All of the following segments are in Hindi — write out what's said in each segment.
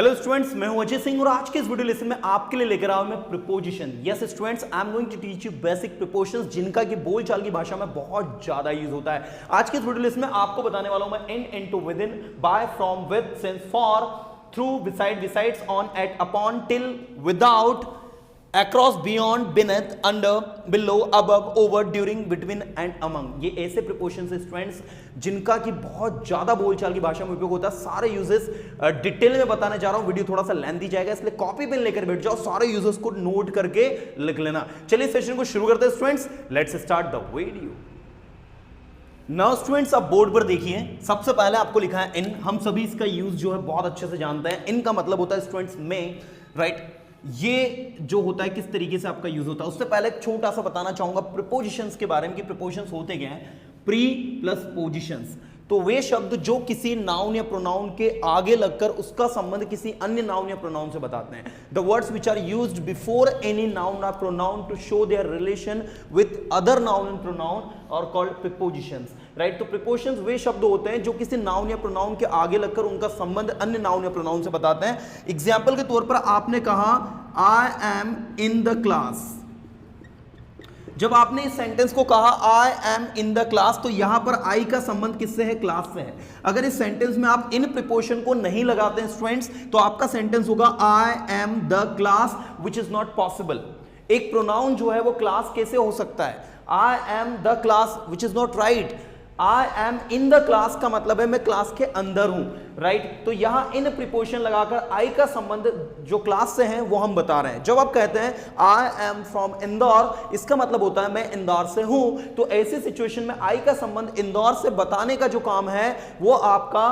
हेलो स्टूडेंट्स, मैं हूं अजय सिंह और आज के इस वीडियो लेसन में आपके लिए लेकर आया हूं मैं preposition. Yes students, I am going to teach you basic prepositions जिनका कि बोलचाल की भाषा में बहुत ज्यादा यूज होता है। आज के इस वीडियो लेसन में आपको बताने वाला हूं मैं in, into, within, by, from, with, since, for, through, beside, besides, on, at, upon, till, without, across, beyond, beneath, under, below, above, over, during, between and among। ये ऐसे प्रीपोजिशंस स्टूडेंट्स जिनका कि बहुत ज्यादा बोलचाल की भाषा में उपयोग होता है। सारे यूजेस डिटेल में बताने जा रहा हूं, वीडियो थोड़ा सा लेंथी जाएगा इसलिए कॉपी पेन लेकर बैठ जाओ, सारे यूजेस को नोट करके लिख लेना। चलिए सेशन को शुरू करते हैं students, let's start the video. Now students, आप बोर्ड पर देखिए, सबसे पहले आपको लिखा है इन। हम सभी इसका यूज जो है बहुत अच्छे से जानते हैं। इन का मतलब होता है स्टूडेंट्स में, राइट। ये जो होता है किस तरीके से आपका यूज होता है, उससे पहले एक छोटा सा बताना चाहूंगा प्रीपोजिशंस के बारे में कि प्रीपोजिशंस होते क्या हैं। प्री प्लस पोजिशंस, तो वे शब्द जो किसी नाउन या प्रोनाउन के आगे लगकर उसका संबंध किसी अन्य नाउन या प्रोनाउन से बताते हैं। The words which are used before any noun or pronoun to show their relation with other noun and pronoun are called prepositions, right. तो प्रीपोजिशंस वे शब्द होते हैं जो किसी नाउन या प्रोनाउन के आगे लगकर उनका संबंध अन्य नाउन या प्रोनाउन से बताते हैं। एग्जाम्पल के तौर पर आपने कहा I am in the class. जब आपने इस सेंटेंस को कहा I am in the class, तो यहां पर आई का संबंध किससे है? क्लास से है। अगर इस सेंटेंस में आप इन प्रीपोजिशन को नहीं लगाते हैं स्टूडेंट्स, तो आपका सेंटेंस होगा I am the class, which is not possible. एक प्रोनाउन जो है वो क्लास कैसे हो सकता है? I am the class, which is not right. I am in the class का मतलब है मैं क्लास के अंदर हूं, राइट। तो यहां इन प्रीपोजिशन लगाकर आई का संबंध जो क्लास से है वो हम बता रहे हैं। जब आप कहते हैं आई एम फ्रॉम इंदौर, इसका मतलब होता है मैं इंदौर से हूं। तो ऐसी सिचुएशन में आई का संबंध इंदौर से बताने का जो काम है वो आपका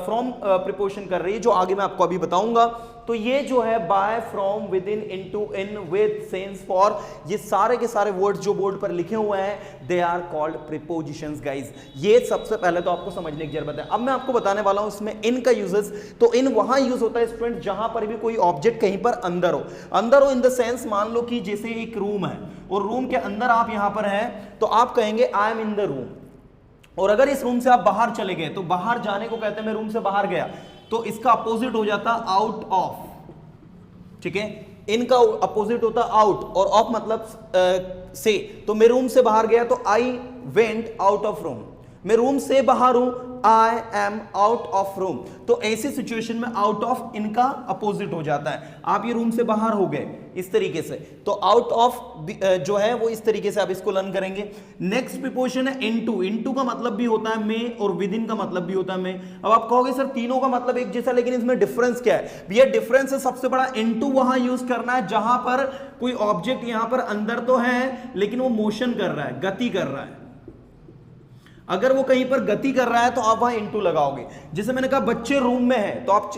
फ्रॉम प्रीपोजिशन कर रही है, जो आगे मैं आपको अभी बताऊंगा। तो ये जो है by, from, within, into, in, with, since, for, ये सारे के सारे वर्ड्स जो बोर्ड पर लिखे हुए हैं they are called prepositions guys. ये सबसे पहले तो आपको समझने की जरूरत है। अब मैं आपको बताने वाला हूं इसमें इन का यूजेस। तो इन वहां यूज होता है स्टूडेंट जहां पर भी कोई ऑब्जेक्ट कहीं पर अंदर हो। अंदर हो इन द सेंस, मान लो कि जैसे एक रूम है और रूम के अंदर आप यहां पर हैं, तो आप कहेंगे I am in the room. और अगर इस रूम से आप बाहर चले गए तो बाहर जाने को कहते हैं मैं रूम से बाहर गया, तो इसका अपोजिट हो जाता आउट ऑफ, ठीक है। इनका अपोजिट होता आउट और ऑफ मतलब से। तो मैं रूम से बाहर गया तो I went out of room. मैं रूम से बाहर हूं, I am out of room. तो ऐसी सिचुएशन में आउट ऑफ इनका अपोजिट हो जाता है। आप ये रूम से बाहर हो गए इस तरीके से, तो आउट ऑफ जो है वो इस तरीके से आप इसको लर्न करेंगे। नेक्स्ट प्रीपोजिशन है इनटू। इनटू का मतलब भी होता है में और विद इन का मतलब भी होता है में। अब आप कहोगे सर तीनों का मतलब एक जैसा, लेकिन इसमें डिफरेंस क्या है? भैया डिफरेंस है सबसे बड़ा, इनटू वहां यूज करना है जहां पर कोई ऑब्जेक्ट यहां पर अंदर तो है लेकिन वो मोशन कर रहा है, गति कर रहा है। अगर वो कहीं पर गति कर रहा है तो आप वहां इनटू लगाओगे। जैसे मैंने कहा बच्चे रूम में हैं, तो आप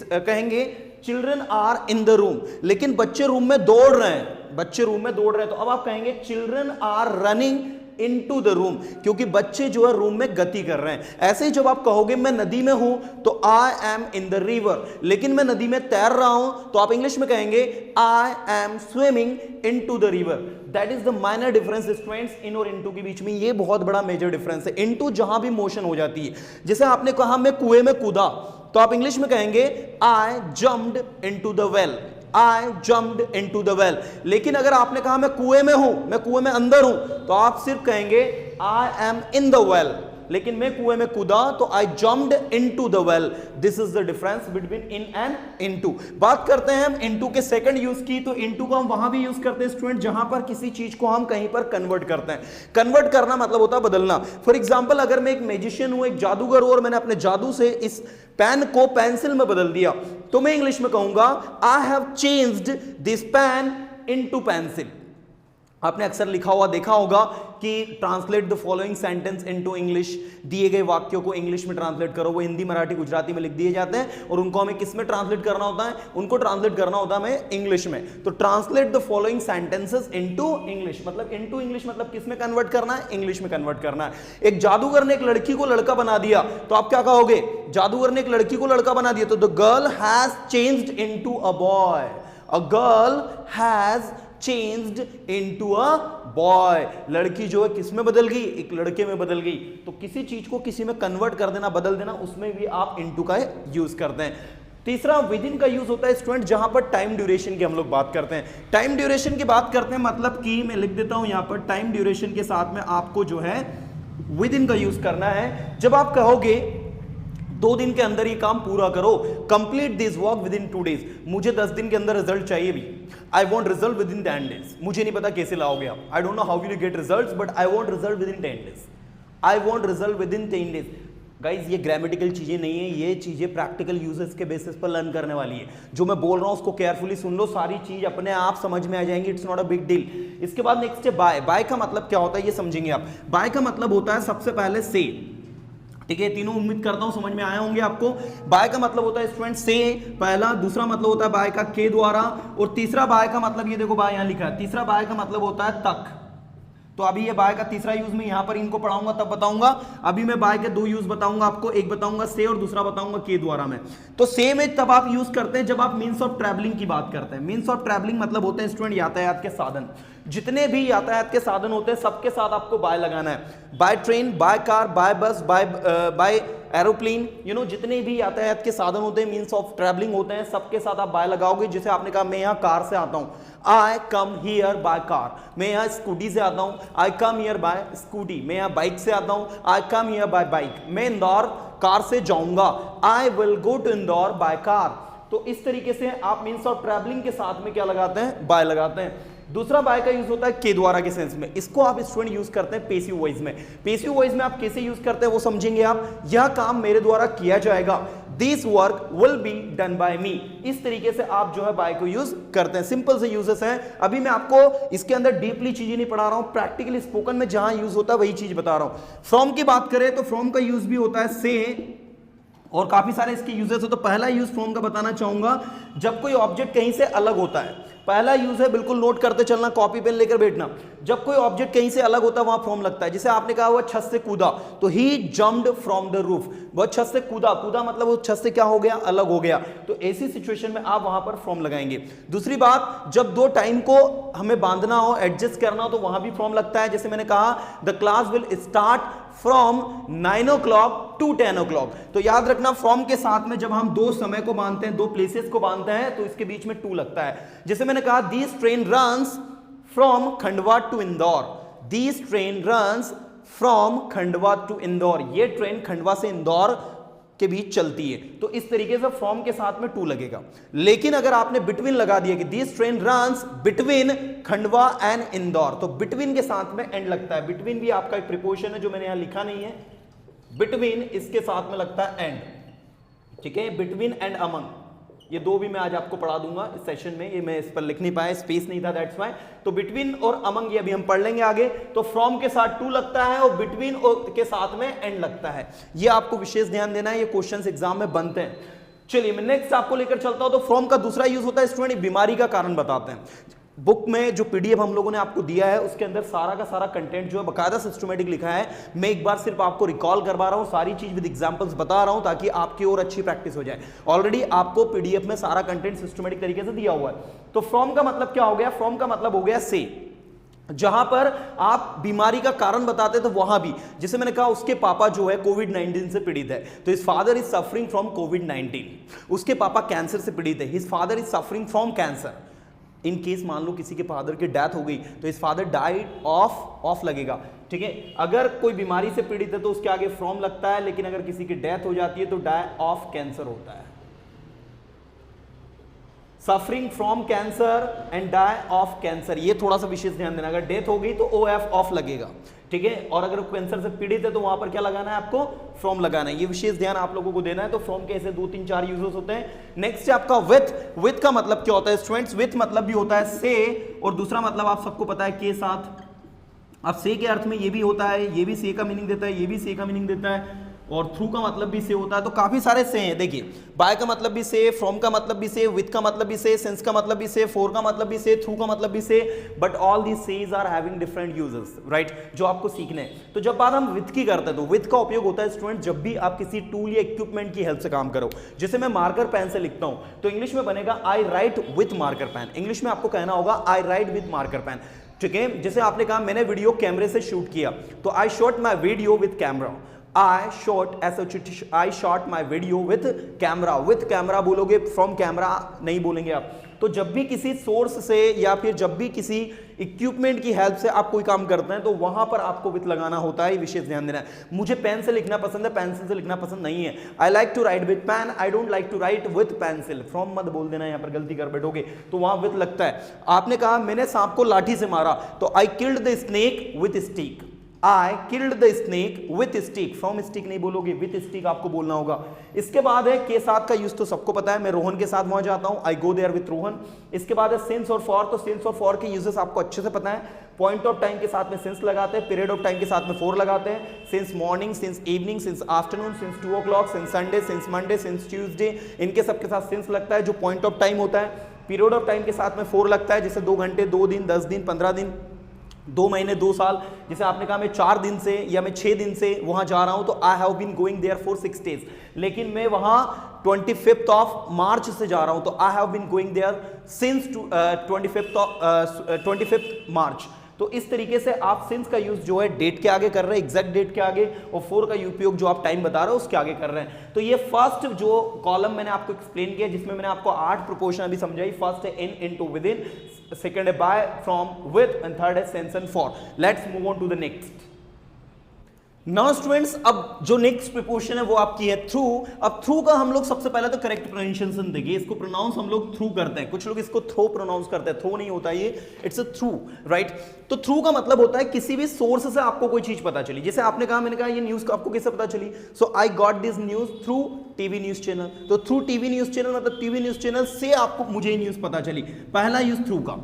कहेंगे children are in the room. लेकिन बच्चे रूम में दौड़ रहे हैं, बच्चे रूम में दौड़ रहे हैं, तो अब आप कहेंगे children are running into the room, क्योंकि बच्चे जो है रूम में गति कर रहे हैं। ऐसे ही जब आप कहोगे मैं नदी में हूं, तो I M in the river, लेकिन मैं नदी में तैर रहा हूं, तो आप इंग्लिश में कहेंगे I am swimming into the river. That is the minor difference students in और इनटू के बीच में। ये बहुत बड़ा मेजर डिफरेंस है। इनटू जहां भी मोशन हो जाती है, जैसे आपने कहा मैं कुएं में कूदा, तो आप इंग्लिश में कहेंगे I jumped into the well, I jumped into the well। लेकिन अगर आपने कहा मैं कुएं में हूं, मैं कुएं में अंदर हूं, तो आप सिर्फ कहेंगे I am in the well। लेकिन मैं कुएं में कूदा तो I jumped into the well। This is the difference between in and into। बात करते हैं हम into के सेकंड यूज की। तो into को हम वहां भी यूज करते हैं स्टूडेंट जहां पर किसी चीज को हम कहीं पर कन्वर्ट करते हैं। कन्वर्ट करना मतलब होता है बदलना। फॉर एग्जाम्पल, अगर मैं एक मैजिशियन हूं, एक जादूगर हूं, और मैंने अपने जादू से इस पेन को पेंसिल में बदल दिया, तो मैं इंग्लिश में कहूंगा I have changed this pen into pencil. आपने अक्सर लिखा हुआ देखा होगा कि translate the following sentence into English. दिए गए वाक्यों को इंग्लिश में ट्रांसलेट करो। वो हिंदी, मराठी, गुजराती में लिख दिए जाते हैं और उनको हमें किस में ट्रांसलेट करना होता है? उनको ट्रांसलेट करना होता है हमें इंग्लिश में। तो translate the following sentences into English, मतलब इनटू इंग्लिश मतलब किस में कन्वर्ट करना है? इंग्लिश में कन्वर्ट करना है। एक जादूगर ने एक लड़की को लड़का बना दिया, तो आप क्या कहोगे? जादूगर ने एक लड़की को लड़का बना दिया, तो the girl has changed into a boy. A girl has changed into a boy. लड़की जो है किस में बदल गई? एक लड़के में बदल गई। तो किसी चीज को किसी में कन्वर्ट कर देना, बदल देना, उसमें भी आप इनटू का यूज करते हैं। तीसरा विद इन का यूज होता है स्टूडेंट जहां पर टाइम ड्यूरेशन की हम लोग बात करते हैं। टाइम ड्यूरेशन की बात करते हैं मतलब कि मैं लिख देता हूं यहां पर टाइम ड्यूरेशन के साथ में आपको जो है विद इन का यूज करना है। जब आप कहोगे 2 दिन के अंदर ये काम पूरा करो, complete this work with in 2 days, मुझे 10 दिन के अंदर रिजल्ट चाहिए भी, I want result with in 10 days, मुझे नहीं पता कैसे लाओगे आप, I don't know how will you get results but I want result with in 10 days, I want result with in 10 days. Guys ये ग्रामेटिकल चीजें नहीं है, ये चीजें प्रैक्टिकल यूजेस के बेसिस पर लर्न करने वाली है। जो मैं बोल रहा हूं उसको केयरफुली सुन लो, सारी चीज अपने आप समझ में आ जाएंगी, it's not a big deal. इसके बाद नेक्स्ट है बाय। बाय का मतलब क्या होता है ये समझेंगे आप। बाय का मतलब होता है सबसे पहले से, ठीक है, तीनों उम्मीद करता हूं समझ में आया होंगे आपको। बाय का मतलब होता है स्टूडेंट से पहला, दूसरा मतलब होता है बाय का के द्वारा, और तीसरा बाय का मतलब ये देखो बाय यहां लिखा है, तीसरा बाय का मतलब होता है तक। तो अभी ये बाय का तीसरा यूज मैं यहां पर इनको पढ़ाऊंगा तब बताऊंगा। अभी मैं बाय के 2 यूज बताऊंगा आपको, एक बताऊंगा से और दूसरा बताऊंगा के द्वारा में। तो से में तब आप यूज करते हैं जब आप मीन्स ऑफ ट्रैवलिंग की बात करते हैं। मीन्स ऑफ ट्रैवलिंग मतलब होते हैं स्टूडेंट यातायात के साधन। जितने भी यातायात के साधन होते हैं सबके साथ आपको बाय लगाना है। By train, by car, by bus, by aeroplane, you know जितने भी यातायात के साधन होते हैं, मीन्स ऑफ ट्रैवलिंग होते हैं, सबके साथ आप बाय लगाओगे। जैसे आपने कहा मैं यहाँ कार से आता हूँ, I come here by car. मैं यहाँ स्कूटी से आता हूँ, I come here by scooty. मैं यहाँ बाइक से आता हूँ, I come here by bike. मैं इंदौर कार से जाऊंगा, I will go to Indore by car. तो इस तरीके से आप मीन्स ऑफ ट्रैवलिंग के साथ में क्या लगाते हैं, बाय लगाते हैं। दूसरा बाय का यूज होता है के द्वारा के सेंस में। इसको आप स्टूडेंट यूज करते हैं पेसिव वॉइस में। पेसिव वॉइस में आप कैसे यूज करते हैं वो समझेंगे आप। यह काम मेरे द्वारा किया जाएगा, this work will be done by me. इस तरीके से आप जो है बाय को यूज करते हैं। सिंपल से यूजेस हैं। अभी मैं आपको इसके अंदर डीपली चीजें नहीं पढ़ा रहा हूं, प्रैक्टिकली स्पोकन में जहां यूज होता है वही चीज बता रहा हूं। फ्रॉम की बात करें तो फ्रॉम का यूज भी होता है से, और काफी सारे इसके यूजेस है। तो पहला यूज फ्रॉम का बताना चाहूंगा, जब कोई ऑब्जेक्ट कहीं से अलग होता है। पहला यूज है, बिल्कुल नोट करते चलना, कॉपी पेन लेकर बैठना। जब कोई ऑब्जेक्ट कहीं से अलग होता है वहां फ्रॉम लगता है। जैसे आपने कहा हुआ छत से कूदा, तो ही जम्प्ड फ्रॉम द रूफ, वह छत से कूदा। कूदा मतलब वो छत से क्या हो गया, अलग हो गया। तो ऐसी सिचुएशन में आप वहां पर फ्रॉम लगाएंगे। दूसरी बात, जब 2 टाइम को हमें बांधना हो, एडजस्ट करना हो, तो वहां भी फ्रॉम लगता है। जैसे मैंने कहा the class will start from 9 o'clock to 10 o'clock। तो याद रखना फ्रॉम के साथ में जब हम 2 समय को बांधते हैं, 2 प्लेसेस को बांधते हैं, तो इसके बीच में टू लगता है। जैसे मैंने कहा this train runs from Khandwa to Indore, this train runs from Khandwa to Indore. ये ट्रेन खंडवा से इंदौर के बीच चलती है। तो इस तरीके से फ्रॉम के साथ में टू लगेगा। लेकिन अगर आपने बिटवीन लगा दिया कि this train runs between Khandwa and Indore, तो बिटवीन के साथ में एंड लगता है। बिटवीन भी आपका एक प्रीपोजिशन है जो मैंने यहां लिखा नहीं है। बिटवीन इसके साथ में लगता है एंड, ठीक है। बिटवीन एंड अमंग, ये 2 भी मैं आज आपको पढ़ा दूंगा इस सेशन में। ये मैं इस पर लिख नहीं पाया, स्पेस नहीं था, दैट्स व्हाई। तो बिटवीन और अमंग ये अभी हम पढ़ लेंगे आगे। तो फ्रॉम के साथ टू लगता है और बिटवीन के साथ में एंड लगता है। ये आपको विशेष ध्यान देना है, ये क्वेश्चंस एग्जाम में बनते हैं। चलिए मैं नेक्स्ट आपको लेकर चलता हूं। तो फ्रॉम का दूसरा यूज होता है स्टूडेंट बीमारी का कारण बताते हैं। बुक में जो पीडीएफ हम लोगों ने आपको दिया है उसके अंदर सारा का सारा कंटेंट जो है बकायदा सिस्टमैटिक लिखा है। मैं एक बार सिर्फ आपको रिकॉल करवा रहा हूं, सारी चीज विद एग्जांपल्स बता रहा हूं ताकि आपकी और अच्छी प्रैक्टिस हो जाए। ऑलरेडी आपको पीडीएफ में सारा कंटेंट सिस्टमैटिक तरीके से दिया हुआ है। तो फ्रॉम का मतलब क्या हो गया, फ्रॉम का मतलब हो गया से। जहां पर आप बीमारी का कारण बताते तो वहां भी, जैसे मैंने कहा उसके पापा जो है कोविड-19 से पीड़ित है, तो his father is suffering from कोविड-19। उसके पापा कैंसर से पीड़ित है, his father is suffering from cancer. In case मान लो किसी के फादर की डेथ हो गई तो इस फादर डाइड ऑफ लगेगा, ठीक है। अगर कोई बीमारी से पीड़ित है तो उसके आगे फ्रॉम लगता है, लेकिन अगर किसी की डेथ हो जाती है तो डाई ऑफ कैंसर होता है। Suffering from cancer and die of cancer, ये थोड़ा सा विशेष ध्यान देना। अगर डेथ हो गई तो ओ एफ ऑफ लगेगा, ठीक है। और अगर कैंसर से पीड़ित है तो वहां पर क्या लगाना है आपको, फ्रॉम लगाना है। ये विशेष ध्यान आप लोगों को देना है। तो फ्रॉम के ऐसे 2, 3, 4 यूजेस होते हैं। नेक्स्ट है आपका विथ। विथ का मतलब क्या होता है स्टूडेंट्स, विथ मतलब भी होता है से, और दूसरा मतलब आप सबको पता है के साथ। अब से के अर्थ में ये भी होता है, ये भी से का मीनिंग देता है, ये भी से का मीनिंग देता है, और थ्रू का मतलब भी से होता है। तो काफी सारे से हैं। देखिए बाय का मतलब भी से, फ्रॉम का मतलब भी से, विथ का मतलब भी से, सिंस का मतलब भी से, फॉर का मतलब भी से, थ्रू का मतलब भी से, but all these says are having different uses, right, जो आपको सीखने हैं। तो जब बात हम विथ की करते हैं तो विथ का उपयोग होता है स्टूडेंट जब भी आप किसी टूल या इक्विपमेंट की हेल्प से काम करो। जैसे मैं मार्कर पेन से लिखता हूं तो इंग्लिश में बनेगा I write with marker pen. English में आपको कहना होगा I write with marker pen, ठीक है। जैसे आपने कहा मैंने वीडियो कैमरे से शूट किया तो आई shot my video with camera. I shot my video with camera बोलोगे, फ्रॉम कैमरा नहीं बोलेंगे आप। तो जब भी किसी सोर्स से या फिर जब भी किसी इक्विपमेंट की हेल्प से आप कोई काम करते हैं तो वहां पर आपको विथ लगाना होता है, विशेष ध्यान देना है। मुझे पेन से लिखना पसंद है, पेंसिल से लिखना पसंद नहीं है। I like to write with pen, I don't like to write with pencil. From मत बोल देना, यहां पर गलती कर बैठोगे तो वहां विथ लगता है। आपने कहा मैंने सांप को लाठी से मारा, तो I killed the snake with stick. I killed the snake with stick, from stick नहीं बोलोगे, विथ स्टिक आपको बोलना होगा। इसके बाद है के साथ का यूज तो सबको पता है, मैं रोहन के साथ वहां जाता हूं, आई गो देयर विथ रोहन। इसके बाद है सिंस और फॉर, तो सिंस और फॉर के यूजेस आपको अच्छे से पता है। पॉइंट ऑफ टाइम के साथ में सिंस लगाते हैं, पीरियड ऑफ टाइम के साथ में फॉर लगाते हैं। Since morning, since evening, since afternoon, since 2 o'clock, since Sunday, since Monday, since Tuesday, इनके सबके साथ सिंस लगता है जो पॉइंट ऑफ टाइम होता है। पीरियड ऑफ टाइम के साथ में फॉर लगता है, जैसे 2 घंटे, 2 दिन, 10 दिन, 15 दिन, 2 महीने, 2 साल। जैसे आपने कहा मैं 4 दिन से या मैं 6 दिन से वहां जा रहा हूं, तो I have been going there for 6 days। लेकिन मैं वहां 25th of March से जा रहा हूं, तो I have been going there since 25th March। तो इस तरीके से आप सिंस का यूज जो है डेट के आगे कर रहे हैं, एग्जैक्ट डेट के आगे, और फॉर का उपयोग जो आप टाइम बता रहे हो उसके आगे कर रहे हैं। तो ये फर्स्ट जो कॉलम मैंने आपको एक्सप्लेन किया, जिसमें मैंने आपको 8 प्रोपोर्शन अभी समझाई। फर्स्ट है in, into, within, second है by, from, with, and third है since and for. Let's move on to the next. Now students, अब जो नेक्स्ट प्रीपोजिशन है वो आपकी है थ्रू। अब थ्रू का हम लोग सबसे पहले तो करेक्ट प्रोनाउंसिएशन देंगे। इसको प्रोनाउंस हम लोग थ्रू करते हैं, कुछ लोग इसको थ्रो प्रोनाउंस करते हैं, थ्रो नहीं होता ये, इट्स अ थ्रू, राइट। तो थ्रू का मतलब होता है किसी भी सोर्स से आपको कोई चीज पता चली। जैसे आपने कहा, मैंने कहा ये न्यूज आपको कैसे पता चली, so I got this news through TV news channel. तो थ्रू टीवी न्यूज चैनल मतलब टीवी न्यूज चैनल से आपको मुझे न्यूज पता चली, पहला यूज थ्रू का,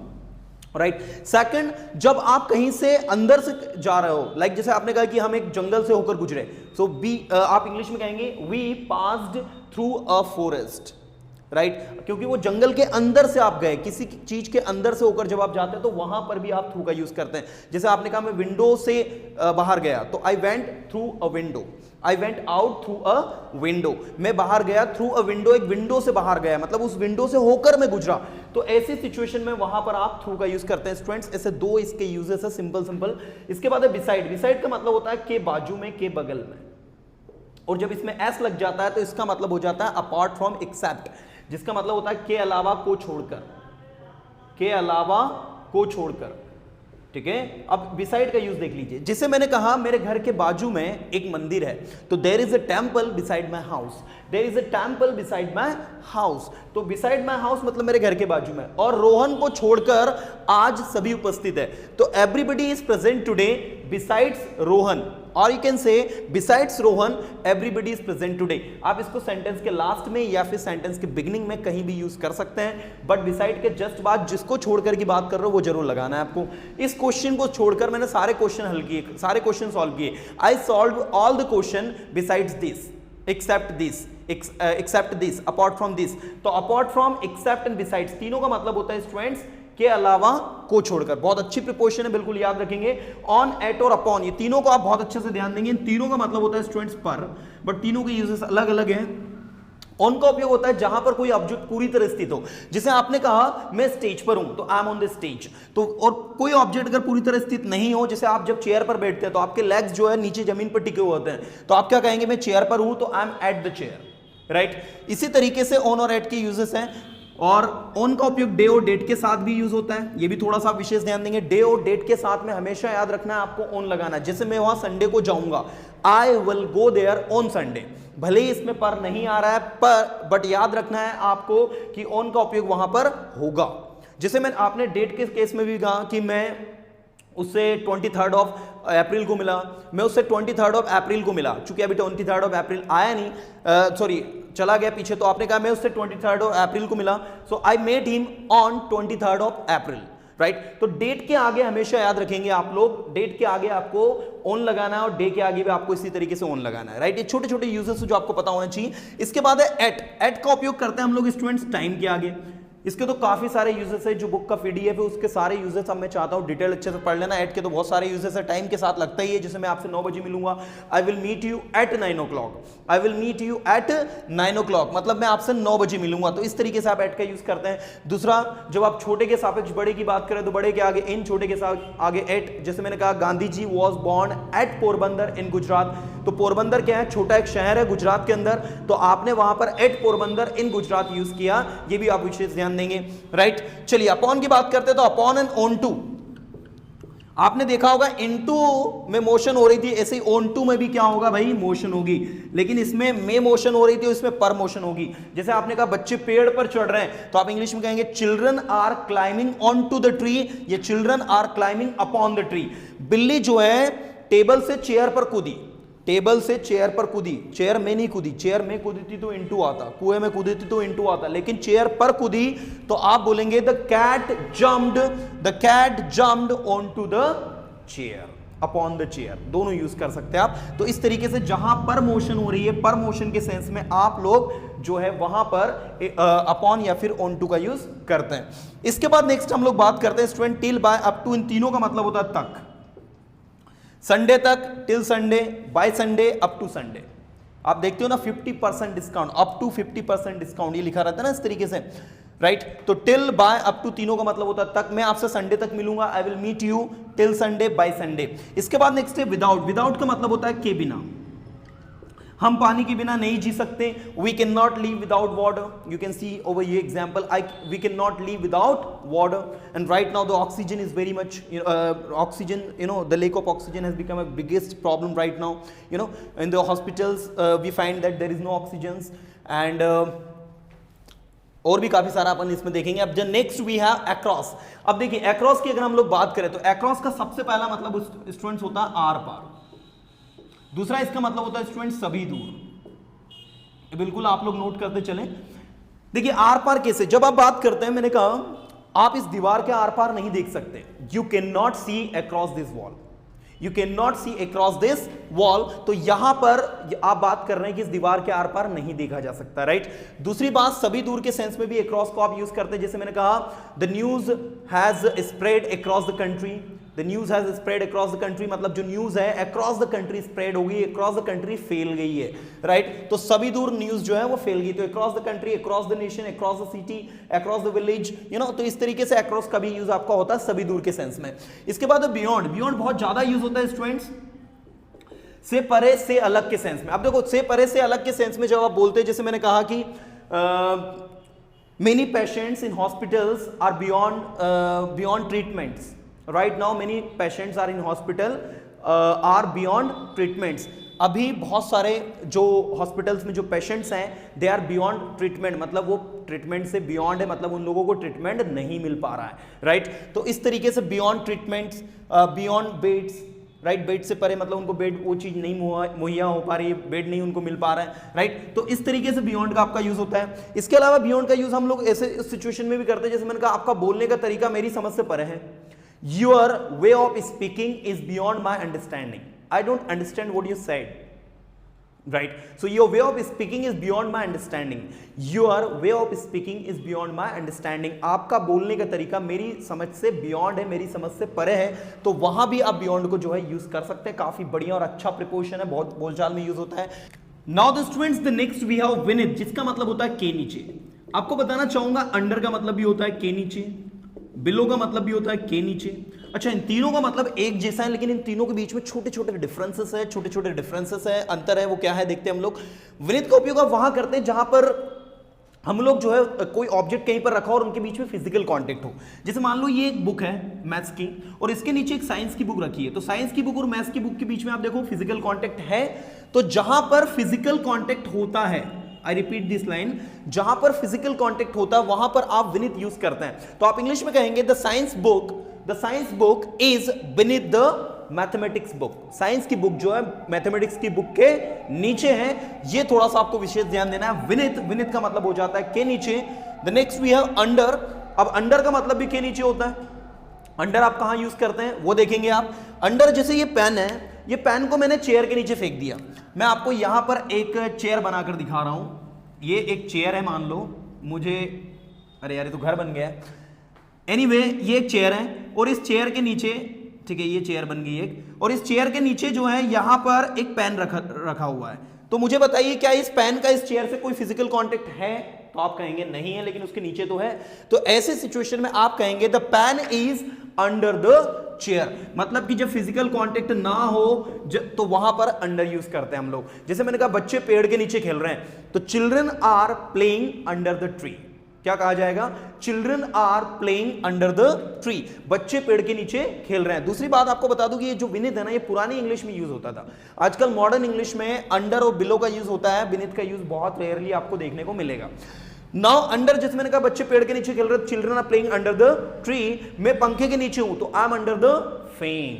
राइट। सेकंड, जब आप कहीं से अंदर से जा रहे हो, लाइक जैसे आपने कहा कि हम एक जंगल से होकर गुजरे, सो आप इंग्लिश में कहेंगे we passed through a forest, right. क्योंकि वो जंगल के अंदर से आप गए, किसी चीज के अंदर से होकर जब आप जाते हैं तो वहां पर भी आप थ्रू का यूज करते हैं। जैसे आपने कहा मैं विंडो से बाहर गया, तो I went through a window, I went out through a window. मैं बाहर गया थ्रू अ विंडो, एक विंडो से बाहर गया, मतलब उस विंडो से होकर मैं गुजरा। तो ऐसी सिचुएशन में वहां पर आप थ्रू का यूज करते हैं स्टूडेंट्स। ऐसे 2 इसके यूजेस है, सिंपल। इसके बाद है बिसाइड। बिसाइड का मतलब होता है के बाजू में, के बगल में, और जब इसमें एस लग जाता है तो इसका मतलब हो जाता है अपार्ट फ्रॉम, एक्सेप्ट, जिसका मतलब होता है के अलावा, को छोड़कर, के अलावा, को छोड़कर, ठीक है। अब बिसाइड का यूज देख लीजिए। जिसे मैंने कहा मेरे घर के बाजू में एक मंदिर है, तो there is a temple beside my house, there is a temple beside my house. तो बिसाइड माय हाउस मतलब मेरे घर के बाजू में, और रोहन को छोड़कर आज सभी उपस्थित है, तो everybody is present today besides Rohan, और you can say besides Rohan everybody is present today. आप इसको सेंटेंस के लास्ट में या फिर सेंटेंस के बिगिनिंग में कहीं भी यूज कर सकते हैं, बट बिसाइड के जस्ट बाद जिसको छोड़कर की बात कर रहे हो वो जरूर लगाना है आपको। इस क्वेश्चन को छोड़कर मैंने सारे क्वेश्चन हल किए, सारे क्वेश्चन सॉल्व किए। I solve all the question besides this, except this, except this, apart from this. तो apart from, except and besides, तीनों का मतलब होता है स्टूडेंट्स के अलावा, को छोड़कर। बहुत अच्छी प्रीपोजिशन है, बिल्कुल याद रखेंगे। ऑन, एट और अपॉन, ये तीनों को आप बहुत अच्छे से ध्यान देंगे। इन तीनों का मतलब होता है स्टूडेंट्स पर, बट तीनों के यूजेस अलग अलग हैं। ऑन का उपयोग होता है जहां पर कोई ऑब्जेक्ट पूरी तरह स्थित हो। जैसे आपने कहा मैं स्टेज पर हूं, तो I M on the stage. तो और कोई ऑब्जेक्ट अगर पूरी तरह स्थित नहीं हो, जैसे आप जब चेयर पर बैठते हैं तो आपके लेग्स जो है नीचे जमीन पर टिके हुए होते हैं, तो आप क्या कहेंगे, मैं चेयर पर हूं, तो I M at the chair, right. इसी तरीके से ऑन और एट के यूजेस हैं। और ऑन का उपयोग डे और डेट के साथ भी यूज होता है, ये भी थोड़ा सा विशेष ध्यान देंगे। डे और डेट के साथ में हमेशा याद रखना है आपको ऑन लगाना है। जैसे मैं वहां संडे को जाऊंगा, I will go there on Sunday, भले ही इसमें पर नहीं आ रहा है, पर बट याद रखना है आपको कि ऑन का उपयोग वहां पर होगा। जैसे मैं आपने डेट के केस में भी कहा कि मैं उससे 23rd ऑफ अप्रैल को मिला, मैं उससे 23rd ऑफ अप्रैल को मिला, चूंकि अभी 23rd ऑफ अप्रैल आया नहीं, सॉरी चला गया पीछे, तो आपने कहा मैं उससे 23rd ऑफ अप्रैल को मिला, so I met him on 23rd of April, right. तो डेट के आगे हमेशा याद रखेंगे आप लोग, डेट के आगे आपको ऑन लगाना है और डे के आगे भी आपको इसी तरीके से ऑन लगाना है, राइट। ये छोटे छोटे यूजेस जो आपको पता होना चाहिए। इसके बाद है एट। एट का उपयोग करते हैं हम लोग स्टूडेंट्स टाइम के आगे। इसके तो काफी सारे यूजेस है, जो बुक का पीडीएफ है उसके सारे यूजेस अब मैं चाहता हूं डिटेल अच्छे से पढ़ लेना। एट के तो बहुत सारे यूजेस है, टाइम के साथ लगता ही है, जैसे मैं आपसे 9 बजे मिलूंगा, I will meet you at 9 o'clock, I will meet you at 9 o'clock, मतलब मैं आपसे 9 बजे मिलूंगा। तो इस तरीके से आप एट का यूज करते हैं। दूसरा, जब आप छोटे के सापेक्ष बड़े की बात करें तो बड़े के आगे इन, छोटे के साथ आगे एट। जैसे मैंने कहा Gandhi ji was born at Porbandar इन गुजरात, तो पोरबंदर क्या है, छोटा एक शहर है गुजरात के अंदर, तो आपने वहां पर एट पोरबंदर इन गुजरात यूज किया, ये भी आप विशेष ध्यान देंगे, राइट। चलिए अपॉन की बात करते हैं, तो अपॉन एंड ऑन टू, आपने देखा होगा इनटू में मोशन हो रही थी, ऐसे ही ऑन टू में भी क्या होगा भाई, मोशन होगी, लेकिन इसमें में मोशन हो रही थी, इसमें पर मोशन होगी। जैसे आपने कहा बच्चे पेड़ पर चढ़ रहे हैं, तो आप इंग्लिश में कहेंगे children are climbing on to the tree, ये children are climbing upon the tree. बिल्ली जो है टेबल से चेयर पर कूदी, टेबल से चेयर पर कूदी, चेयर में नहीं कूदी, चेयर में कूदी थी तो इनटू आता, कुएं में कूदी थी तो इनटू आता, लेकिन चेयर पर कूदी तो आप बोलेंगे the cat jumped on to the chair, upon the chair, दोनों यूज कर सकते हैं आप। तो इस तरीके से जहां पर मोशन हो रही है, पर मोशन के सेंस में आप लोग जो है वहां पर अपॉन या फिर ऑन टू का यूज करते हैं। इसके बाद नेक्स्ट हम लोग बात करते हैं student till, by, up to, इन तीनों का मतलब होता है तक, संडे तक, till Sunday, by Sunday, up to Sunday. आप देखते हो ना 50% डिस्काउंट, अप टू 50% डिस्काउंट, ये लिखा रहता है ना इस तरीके से, राइट। तो टिल, बाय, अप टू तीनों का मतलब होता है तक। मैं आपसे संडे तक मिलूंगा, I will meet you till Sunday, by Sunday. इसके बाद नेक्स्ट है विदाउट, विदाउट का मतलब होता है के बिना, हम पानी के बिना नहीं जी सकते, we can not leave without water, you can see over ये example, we can not leave without water, and right now the oxygen is very much, oxygen, you know, the lack of oxygen has become a biggest problem right now, you know, in the hospitals we find that there is no oxygens, and और भी काफी सारा अपन इसमें देखेंगे। अब जो नेक्स्ट वी हैव अक्रॉस। अब देखिए अक्रॉस की अगर हम लोग बात करें तो अक्रॉस का सबसे पहला मतलब स्टूडेंट्स होता है आर पार, दूसरा इसका मतलब होता है स्टूडेंट सभी दूर, बिल्कुल आप लोग नोट करते चलें। देखिए आर पार कैसे, जब आप बात करते हैं, मैंने कहा आप इस दीवार के आर पार नहीं देख सकते, you can not see across this wall, you can not see across this wall. तो यहां पर आप बात कर रहे हैं कि इस दीवार के आर पार नहीं देखा जा सकता, राइट। दूसरी बात, सभी दूर के सेंस में भी अक्रॉस को आप यूज करते हैं, जैसे मैंने कहा the news has spread across the country, the news has spread across the country, मतलब जो न्यूज है अक्रॉस द कंट्री स्प्रेड हो गई, अक्रॉस द कंट्री फैल गई है, राइट। तो सभी दूर न्यूज जो है वो फैल गई, तो across the country, across the nation, across the city, across the village, you know, तो इस तरीके से अक्रॉस का भी यूज आपका होता है सभी दूर के सेंस में। इसके बाद बियॉन्ड, बियॉन्ड बहुत ज्यादा यूज होता है स्टूडेंट्स से परे से अलग के सेंस में। अब देखो से परे से अलग के सेंस में जब आप बोलते हैं, जैसे मैंने कहा कि many patients in hospitals are beyond treatments, right now many patients are in hospital are beyond treatments. अभी बहुत सारे जो हॉस्पिटल्स में जो पेशेंट्स हैं दे आर बियॉन्ड ट्रीटमेंट, मतलब वो ट्रीटमेंट से बियॉन्ड है, मतलब उन लोगों को ट्रीटमेंट नहीं मिल पा रहा है, राइट। तो इस तरीके से beyond treatments, beyond beds, right, bed से परे मतलब उनको बेड वो चीज नहीं मुहैया हो पा रही है, बेड नहीं उनको मिल पा रहा है, राइट। तो इस तरीके से बियॉन्ड का आपका यूज होता है। इसके अलावा बियॉन्ड का यूज हम लोग ऐसे सिचुएशन में भी करते हैं, जैसे मैंने कहा आपका बोलने का तरीका मेरी समझ से परे है, your way of speaking is beyond my understanding, I don't understand what you said, right? So your way of speaking is beyond my understanding. Your way of speaking is beyond my understanding. आपका बोलने का तरीका मेरी समझ से beyond है, मेरी समझ से परे है, तो वहां भी आप beyond को जो है यूज कर सकते हैं। काफी बढ़िया और अच्छा प्रिपोजिशन है, बहुत बोलचाल में यूज होता है। Now the students, the next we have beneath, जिसका मतलब होता है के नीचे। आपको बताना चाहूंगा अंडर का मतलब भी होता है के नीचे, बिलो का मतलब भी होता है के नीचे। अच्छा, इन तीनों का मतलब एक जैसा है, लेकिन इन तीनों के बीच में छोटे छोटे डिफरेंसेस है, छोटे छोटे डिफरेंसेस है, अंतर है। वो क्या है देखते हैं हम लोग। विनीत का उपयोग आप वहां करते हैं जहां पर हम लोग जो है कोई ऑब्जेक्ट कहीं पर रखा और उनके बीच में फिजिकल कांटेक्ट हो। जैसे मान लो ये एक बुक है मैथ्स की और इसके नीचे एक साइंस की बुक रखी है, तो साइंस की बुक और मैथ्स की बुक के बीच में आप देखो फिजिकल कांटेक्ट है। तो जहां पर फिजिकल कांटेक्ट होता है, आई रिपीट दिस लाइन, जहां पर फिजिकल कांटेक्ट होता है वहां पर आप विनीत यूज करते हैं। तो आप इंग्लिश में कहेंगे the science book is beneath the mathematics book. Science की बुक जो है मैथमेटिक्स की बुक के नीचे है। ये थोड़ा सा आपको विशेष ध्यान देना है। विनीत का मतलब हो जाता है के नीचे। The next we have under. अब अंडर का मतलब भी के नीचे होता है। अंडर आप कहां यूज करते हैं वो देखेंगे आप। अंडर, जैसे ये पेन है, ये पेन को मैंने चेयर के नीचे फेंक दिया। मैं आपको यहां पर एक चेयर बनाकर दिखा रहा हूं। ये एक चेयर है, मान लो मुझे अरे यार ये तो घर बन गया है। एनीवे ये एक चेयर है और इस चेयर के नीचे, ठीक है ये चेयर बन गई एक, और इस चेयर के नीचे जो है यहां पर एक पेन रखा हुआ है। तो मुझे बताइए क्या इस पेन का इस चेयर से कोई फिजिकल कांटेक्ट है? तो आप कहेंगे नहीं है, लेकिन उसके नीचे तो है। तो ऐसे सिचुएशन में आप कहेंगे the pen is under the chair, मतलब कि जब फिजिकल कांटेक्ट ना हो तो वहां पर अंडर यूज करते हैं हम लोग। जैसे मैंने कहा बच्चे पेड़ के नीचे खेल रहे हैं, तो children are playing under the tree. क्या कहा जाएगा? Children are playing under the tree, बच्चे पेड़ के नीचे खेल रहे हैं। दूसरी बात आपको बता दूं कि ये जो विनित है ना, ये पुरानी इंग्लिश में यूज होता था। आजकल मॉडर्न इंग्लिश में अंडर और बिलो का यूज होता है, विनित का यूज बहुत रेयरली आपको देखने को मिलेगा। नाउ अंडर, जैसे मैंने कहा बच्चे पेड़ के नीचे खेल रहे हैं, children are playing under the tree, मैं पंखे के नीचे हूं तो I am under the fan.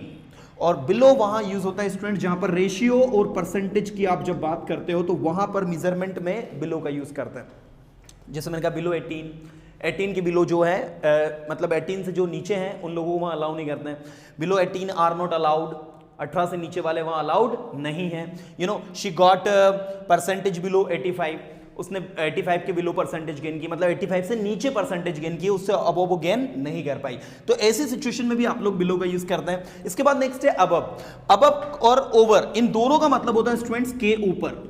और बिलो वहां यूज होता है स्टूडेंट जहां पर रेशियो और परसेंटेज की आप जब बात करते हो तो वहां पर मेजरमेंट में बिलो का यूज करते हैं। जैसे मैंने कहा बिलो 18 के बिलो जो है मतलब 18 से जो नीचे हैं उन लोगों को वहां अलाउ नहीं करते हैं। बिलो 18 आर नॉट अलाउड, 18 से नीचे वाले वहां अलाउड नहीं है। You know she got percentage below 85, उसने 85 के बिलो परसेंटेज गेन की, मतलब 85 से नीचे परसेंटेज गेन की, उससे अब वो गेन नहीं कर पाई। तो ऐसी सिचुएशन में भी आप लोग बिलो का यूज करते हैं। इसके बाद नेक्स्ट है अबव। अबव और ओवर, इन दोनों का मतलब होता है स्टूडेंट्स के ऊपर,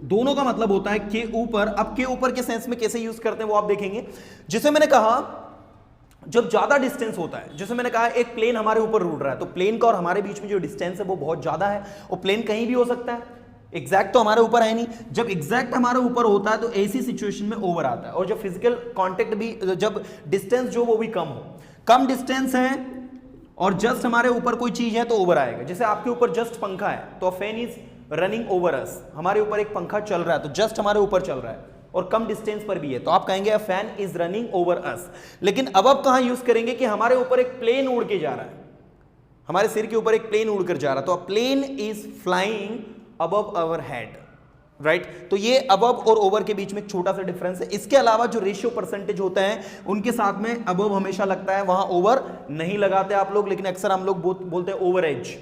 दोनों का मतलब होता है के ऊपर। अब के ऊपर के सेंस में कैसे यूज करते हैं वो आप देखेंगे। जैसे मैंने कहा जब ज्यादा डिस्टेंस होता है, जैसे मैंने कहा एक प्लेन हमारे ऊपर उड़ रहा है, तो प्लेन का और हमारे बीच में जो डिस्टेंस है वो बहुत ज्यादा है, और प्लेन कहीं भी हो सकता है, एग्जैक्ट तो हमारे ऊपर है नहीं। जब एग्जैक्ट हमारे ऊपर होता है तो ऐसी सिचुएशन में ओवर आता है। और जब फिजिकल कांटेक्ट भी, जब डिस्टेंस जो वो भी कम हो, कम डिस्टेंस है और जस्ट हमारे ऊपर कोई चीज है तो ओवर आएगा। जैसे आपके ऊपर जस्ट पंखा है तो fan is running over us, हमारे ऊपर एक पंखा चल रहा है तो जस्ट हमारे ऊपर चल रहा है और कम डिस्टेंस पर भी है, तो आप कहेंगे fan is running over us. लेकिन अब कहां यूज करेंगे कि हमारे ऊपर एक प्लेन उड़ के जा रहा है, हमारे सिर के ऊपर एक प्लेन उड़कर जा रहा है, तो plane is flying above our head, right. तो ये अबव और ओवर के बीच में एक छोटा सा डिफरेंस है। इसके अलावा जो रेशियो परसेंटेज होते हैं उनके साथ में अबव हमेशा लगता है, वहां ओवर नहीं लगाते आप लोग, लेकिन अक्सर हम लोग बोलते हैं ओवर एज।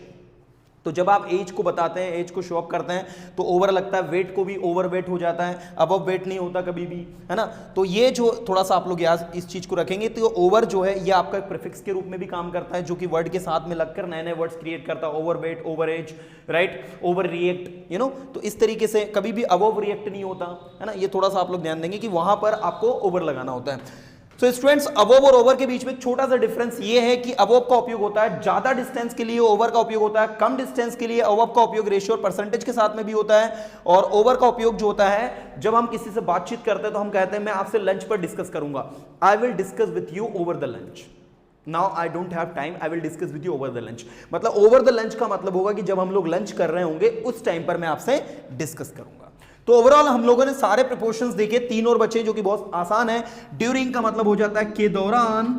तो जब आप एज को बताते हैं, एज को शो अप करते हैं तो ओवर लगता है, वेट को भी ओवर वेट हो जाता है, अबव वेट नहीं होता कभी भी, है ना। तो ये जो थोड़ा सा आप लोग याद इस चीज को रखेंगे, तो ओवर जो है ये आपका प्रीफिक्स के रूप में भी काम करता है, जो कि वर्ड के साथ में लगकर नए नए वर्ड्स क्रिएट करता है। Over weight, over age, right, over react, you know. तो इस तरीके से कभी भी अबव रिएक्ट नहीं होता, है ना। ये थोड़ा सा आप लोग ध्यान देंगे कि वहां पर आपको ओवर लगाना होता है। तो स्टूडेंट्स अबव और ओवर के बीच में छोटा सा डिफरेंस ये है कि अबव का उपयोग होता है ज्यादा डिस्टेंस के लिए, ओवर का उपयोग होता है कम डिस्टेंस के लिए। अबव का उपयोग रेशियो और परसेंटेज के साथ में भी होता है, और ओवर का उपयोग जो होता है जब हम किसी से बातचीत करते हैं तो हम कहते हैं मैं आपसे लंच पर डिस्कस करूंगा, I will discuss with you over the lunch. Now I don't have time, I will discuss with you over the lunch. मतलब ओवर द लंच का मतलब होगा कि जब हम लोग लंच कर रहे होंगे उस टाइम पर मैं आपसे डिस्कस करूंगा। तो ओवरऑल हम लोगों ने सारे प्रिपोजिशंस देखे, 3 और बचे जो कि बहुत आसान है। ड्यूरिंग का मतलब हो जाता है के दौरान,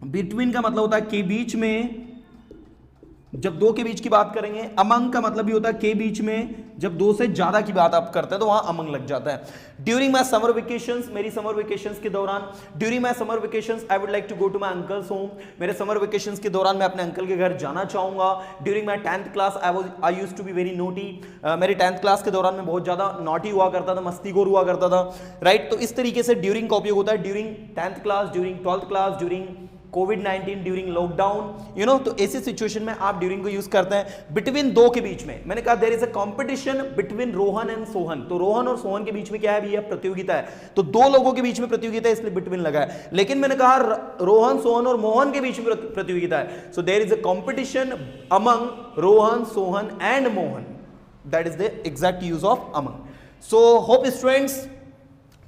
बिटवीन का मतलब होता है के बीच में, जब दो के बीच की बात करेंगे। अमंग का मतलब भी होता है के बीच में, जब दो से ज्यादा की बात आप करते हैं तो वहां अमंग लग जाता है। ड्यूरिंग माई समर वेकेशंस, मेरी समर वेकेशंस के दौरान। During my summer vacations I would like to go to my uncle's home, मेरे समर वेकेशंस के दौरान मैं अपने अंकल के घर जाना चाहूंगा। During my 10th class I used to be very naughty, मेरी 10th क्लास के दौरान मैं बहुत ज्यादा नॉटी हुआ करता था, मस्तीखोर हुआ करता था, राइट। तो इस तरीके से ड्यूरिंग का उपयोग होता है during 10th class, during 12th class, during covid, during lockdown, you know. तो ऐसी सिचुएशन में आप ड्यूरिंग को यूज करते हैं। बिटवीन दो के बीच में, मैंने कहा there is a competition between Rohan and Sohan, तो रोहन और सोहन के बीच में क्या है भैया? प्रतियोगिता है। तो दो लोगों के बीच में प्रतियोगिता है, इसलिए बिटवीन लगा है। लेकिन मैंने कहा रोहन, सोहन और मोहन के बीच में प्रतियोगिता है, so there is a competition among Rohan, Sohan and Mohan, that is the exact use of among. So hope students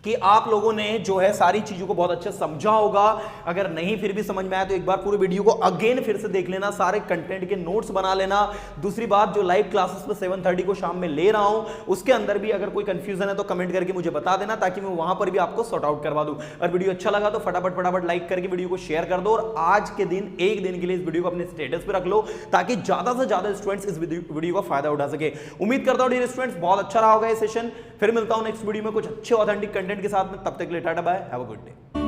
कि आप लोगों ने जो है सारी चीजों को बहुत अच्छे समझा होगा। अगर नहीं फिर भी समझ में आया तो एक बार पूरे वीडियो को अगेन फिर से देख लेना, सारे कंटेंट के नोट्स बना लेना। दूसरी बात, जो लाइव क्लासेस पे 7:30 को शाम में ले रहा हूं उसके अंदर भी अगर कोई कंफ्यूजन है तो कमेंट करके मुझे बता देना, ताकि मैं वहां पर भी आपको सॉर्ट आउट करवा दूं। और वीडियो अच्छा लगा तो फटाफट लाइक करके वीडियो को शेयर कर दो, और आज के दिन एक दिन के लिए इस वीडियो को अपने स्टेटस पे रख लो, ताकि ज्यादा से ज्यादा स्टूडेंट्स इस वीडियो का फायदा उठा सके। उम्मीद करता हूं डियर स्टूडेंट्स बहुत अच्छा रहा होगा ये सेशन। फिर मिलता हूं नेक्स्ट वीडियो में कुछ अच्छे ऑथेंटिक कंटेंट के साथ में, तब तक के लिए tata bye, have a good day.